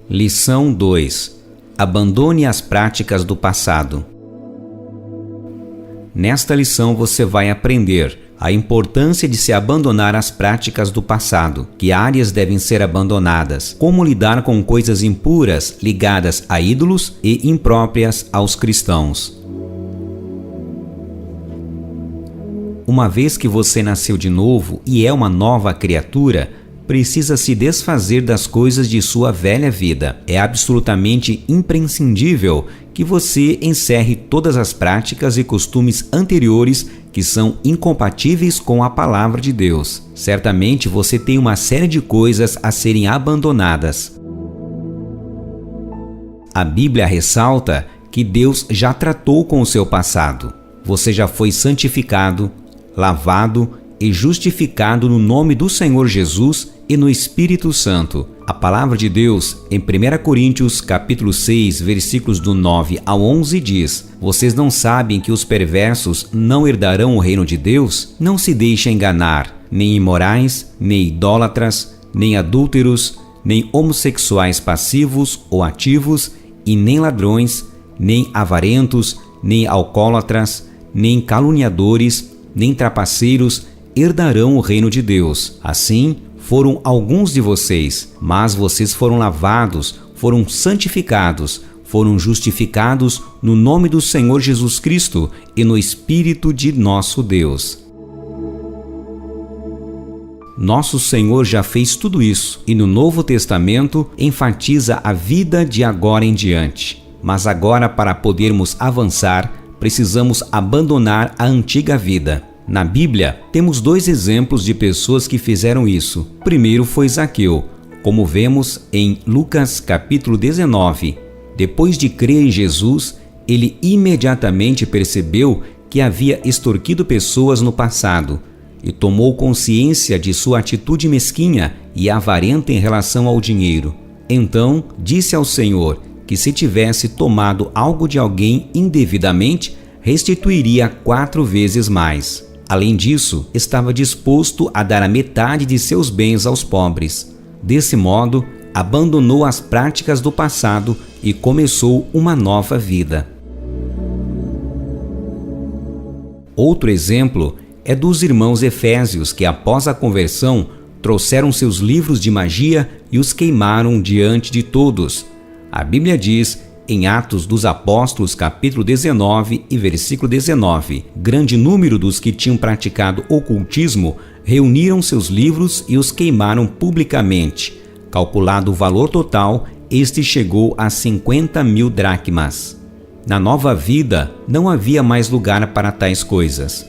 Lição 2. Abandone as práticas do passado. Nesta lição você vai aprender a importância de se abandonar as práticas do passado, que áreas devem ser abandonadas, como lidar com coisas impuras ligadas a ídolos e impróprias aos cristãos. Uma vez que você nasceu de novo e é uma nova criatura, precisa se desfazer das coisas de sua velha vida. É absolutamente imprescindível que você encerre todas as práticas e costumes anteriores que são incompatíveis com a palavra de Deus. Certamente você tem uma série de coisas a serem abandonadas. A Bíblia ressalta que Deus já tratou com o seu passado. Você já foi santificado, lavado e justificado no nome do Senhor Jesus e no Espírito Santo. A palavra de Deus, em 1 Coríntios, capítulo 6, versículos do 9 ao 11, diz: Vocês não sabem que os perversos não herdarão o reino de Deus? Não se deixem enganar, nem imorais, nem idólatras, nem adúlteros, nem homossexuais passivos ou ativos, e nem ladrões, nem avarentos, nem alcoólatras, nem caluniadores, nem trapaceiros herdarão o reino de Deus. Assim, foram alguns de vocês, mas vocês foram lavados, foram santificados, foram justificados no nome do Senhor Jesus Cristo e no Espírito de nosso Deus. Nosso Senhor já fez tudo isso e no Novo Testamento enfatiza a vida de agora em diante. Mas agora, para podermos avançar, precisamos abandonar a antiga vida. Na Bíblia, temos dois exemplos de pessoas que fizeram isso. O primeiro foi Zaqueu, como vemos em Lucas capítulo 19. Depois de crer em Jesus, ele imediatamente percebeu que havia extorquido pessoas no passado e tomou consciência de sua atitude mesquinha e avarenta em relação ao dinheiro. Então, disse ao Senhor que se tivesse tomado algo de alguém indevidamente, restituiria 4 vezes mais. Além disso, estava disposto a dar a metade de seus bens aos pobres. Desse modo, abandonou as práticas do passado e começou uma nova vida. Outro exemplo é dos irmãos efésios que, após a conversão, trouxeram seus livros de magia e os queimaram diante de todos. A Bíblia diz, em Atos dos Apóstolos, capítulo 19 e versículo 19, grande número dos que tinham praticado ocultismo reuniram seus livros e os queimaram publicamente. Calculado o valor total, este chegou a 50.000 dracmas. Na nova vida, não havia mais lugar para tais coisas.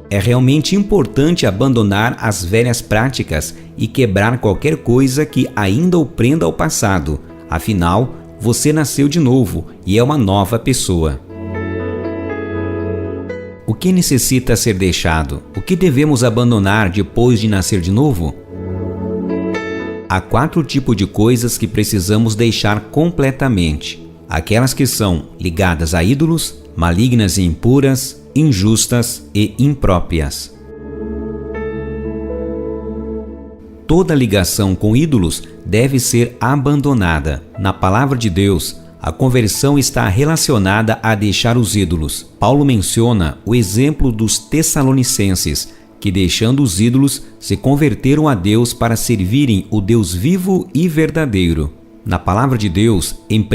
É realmente importante abandonar as velhas práticas e quebrar qualquer coisa que ainda o prenda ao passado. Afinal, você nasceu de novo e é uma nova pessoa. O que necessita ser deixado? O que devemos abandonar depois de nascer de novo? Há 4 tipos de coisas que precisamos deixar completamente. Aquelas que são ligadas a ídolos, malignas e impuras, injustas e impróprias. Toda ligação com ídolos deve ser abandonada. Na palavra de Deus, a conversão está relacionada a deixar os ídolos. Paulo menciona o exemplo dos Tessalonicenses, que deixando os ídolos, se converteram a Deus para servirem o Deus vivo e verdadeiro. Na palavra de Deus, em 1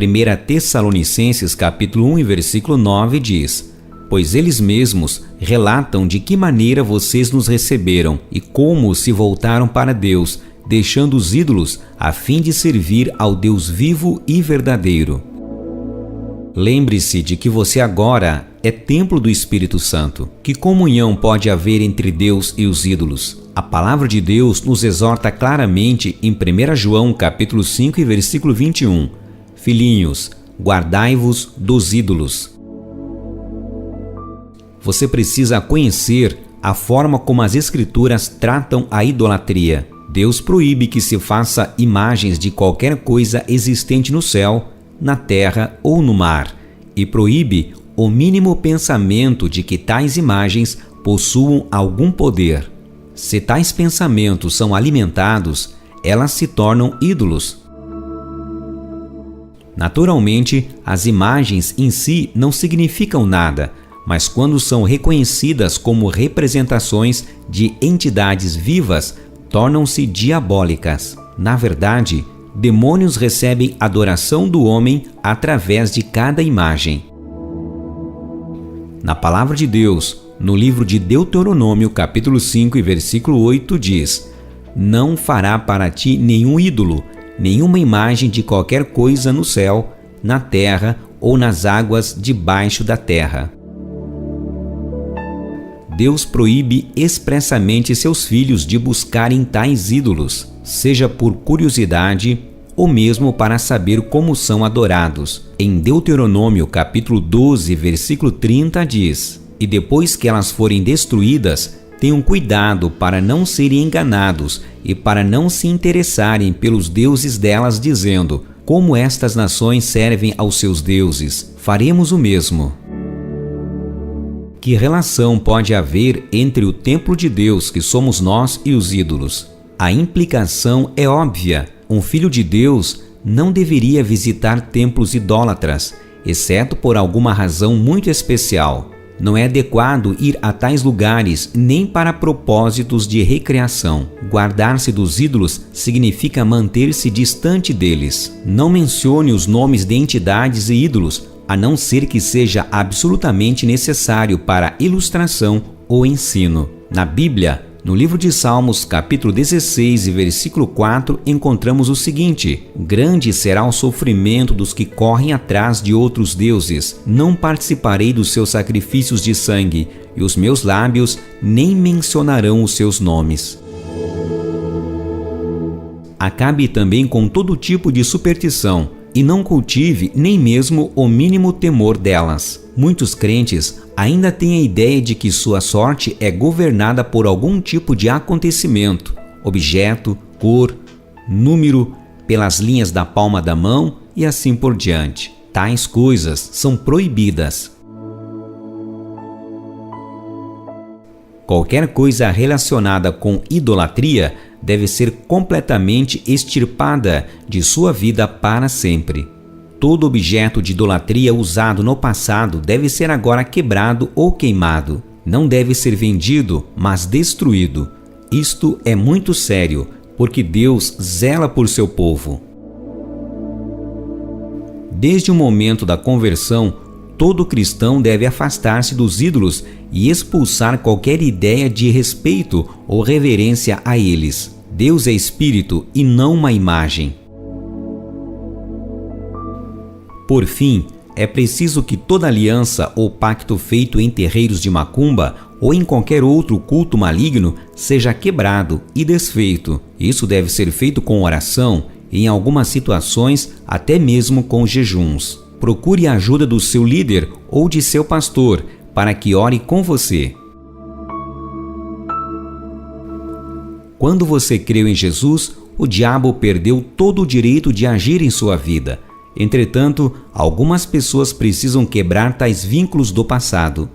Tessalonicenses capítulo 1 e versículo 9 diz: Pois eles mesmos relatam de que maneira vocês nos receberam e como se voltaram para Deus, deixando os ídolos a fim de servir ao Deus vivo e verdadeiro. Lembre-se de que você agora é templo do Espírito Santo. Que comunhão pode haver entre Deus e os ídolos? A palavra de Deus nos exorta claramente em 1 João capítulo 5 e versículo 21. Filhinhos, guardai-vos dos ídolos. Você precisa conhecer a forma como as Escrituras tratam a idolatria. Deus proíbe que se faça imagens de qualquer coisa existente no céu, na terra ou no mar, e proíbe o mínimo pensamento de que tais imagens possuam algum poder. Se tais pensamentos são alimentados, elas se tornam ídolos. Naturalmente, as imagens em si não significam nada, mas quando são reconhecidas como representações de entidades vivas, tornam-se diabólicas. Na verdade, demônios recebem adoração do homem através de cada imagem. Na palavra de Deus, no livro de Deuteronômio, capítulo 5 e versículo 8, diz: Não fará para ti nenhum ídolo, nenhuma imagem de qualquer coisa no céu, na terra ou nas águas debaixo da terra. Deus proíbe expressamente seus filhos de buscarem tais ídolos, seja por curiosidade ou mesmo para saber como são adorados. Em Deuteronômio capítulo 12, versículo 30 diz: E depois que elas forem destruídas, tenham cuidado para não serem enganados e para não se interessarem pelos deuses delas, dizendo: Como estas nações servem aos seus deuses, faremos o mesmo. Que relação pode haver entre o templo de Deus, que somos nós, e os ídolos? A implicação é óbvia. Um filho de Deus não deveria visitar templos idólatras, exceto por alguma razão muito especial. Não é adequado ir a tais lugares nem para propósitos de recreação. Guardar-se dos ídolos significa manter-se distante deles. Não mencione os nomes de entidades e ídolos, a não ser que seja absolutamente necessário para ilustração ou ensino. Na Bíblia, no livro de Salmos, capítulo 16 e versículo 4, encontramos o seguinte: Grande será o sofrimento dos que correm atrás de outros deuses. Não participarei dos seus sacrifícios de sangue, e os meus lábios nem mencionarão os seus nomes. Acabe também com todo tipo de superstição, e não cultive nem mesmo o mínimo temor delas. Muitos crentes ainda têm a ideia de que sua sorte é governada por algum tipo de acontecimento, objeto, cor, número, pelas linhas da palma da mão e assim por diante. Tais coisas são proibidas. Qualquer coisa relacionada com idolatria deve ser completamente extirpada de sua vida para sempre. Todo objeto de idolatria usado no passado deve ser agora quebrado ou queimado. Não deve ser vendido, mas destruído. Isto é muito sério, porque Deus zela por seu povo. Desde o momento da conversão, todo cristão deve afastar-se dos ídolos e expulsar qualquer ideia de respeito ou reverência a eles. Deus é espírito e não uma imagem. Por fim, é preciso que toda aliança ou pacto feito em terreiros de macumba ou em qualquer outro culto maligno seja quebrado e desfeito. Isso deve ser feito com oração e, em algumas situações, até mesmo com jejuns. Procure a ajuda do seu líder ou de seu pastor para que ore com você. Quando você creu em Jesus, o diabo perdeu todo o direito de agir em sua vida. Entretanto, algumas pessoas precisam quebrar tais vínculos do passado.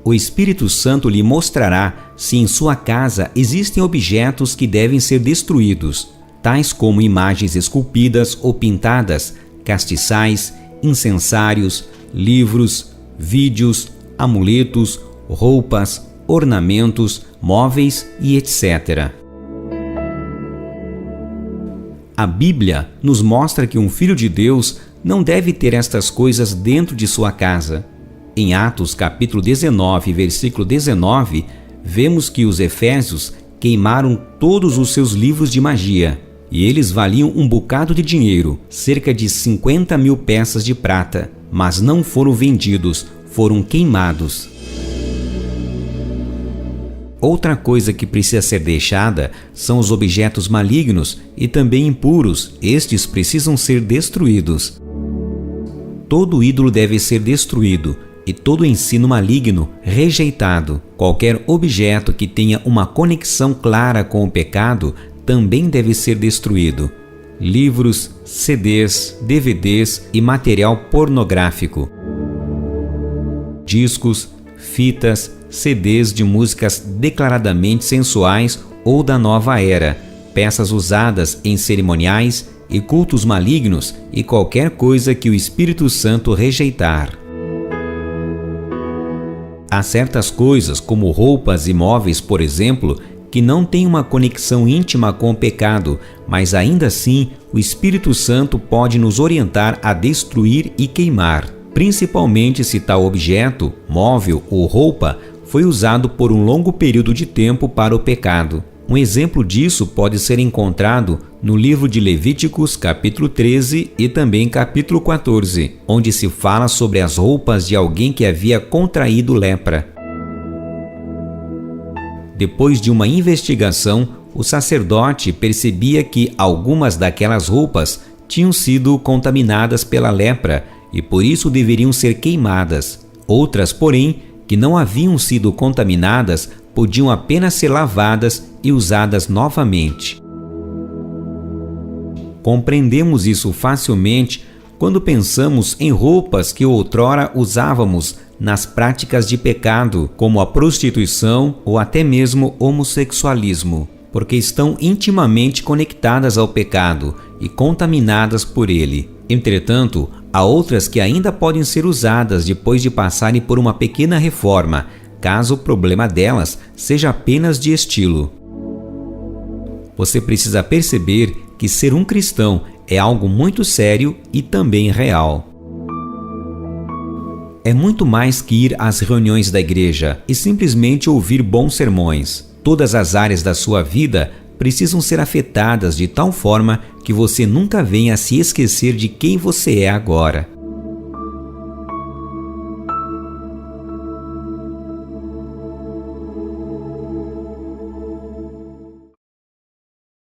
O Espírito Santo lhe mostrará se em sua casa existem objetos que devem ser destruídos, tais como imagens esculpidas ou pintadas, castiçais, incensários, livros, vídeos, amuletos, roupas, ornamentos, móveis e etc. A Bíblia nos mostra que um filho de Deus não deve ter estas coisas dentro de sua casa. Em Atos capítulo 19, versículo 19, vemos que os efésios queimaram todos os seus livros de magia, e eles valiam um bocado de dinheiro, cerca de 50.000 peças de prata, mas não foram vendidos, foram queimados. Outra coisa que precisa ser deixada são os objetos malignos e também impuros. Estes precisam ser destruídos. Todo ídolo deve ser destruído e todo ensino maligno rejeitado. Qualquer objeto que tenha uma conexão clara com o pecado também deve ser destruído. Livros, CDs, DVDs e material pornográfico. Discos, fitas, CDs de músicas declaradamente sensuais ou da nova era, peças usadas em cerimoniais e cultos malignos e qualquer coisa que o Espírito Santo rejeitar. Há certas coisas, como roupas e móveis, por exemplo, que não têm uma conexão íntima com o pecado, mas ainda assim o Espírito Santo pode nos orientar a destruir e queimar, principalmente se tal objeto, móvel ou roupa foi usado por um longo período de tempo para o pecado. Um exemplo disso pode ser encontrado no livro de Levíticos, capítulo 13 e também capítulo 14, onde se fala sobre as roupas de alguém que havia contraído lepra. Depois de uma investigação, o sacerdote percebia que algumas daquelas roupas tinham sido contaminadas pela lepra e por isso deveriam ser queimadas. Outras, porém, que não haviam sido contaminadas, podiam apenas ser lavadas e usadas novamente. Compreendemos isso facilmente quando pensamos em roupas que outrora usávamos nas práticas de pecado, como a prostituição ou até mesmo homossexualismo, porque estão intimamente conectadas ao pecado e contaminadas por ele. Entretanto, há outras que ainda podem ser usadas depois de passarem por uma pequena reforma, caso o problema delas seja apenas de estilo. Você precisa perceber que ser um cristão é algo muito sério e também real. É muito mais que ir às reuniões da igreja e simplesmente ouvir bons sermões. Todas as áreas da sua vida precisam ser afetadas de tal forma que você nunca venha a se esquecer de quem você é agora.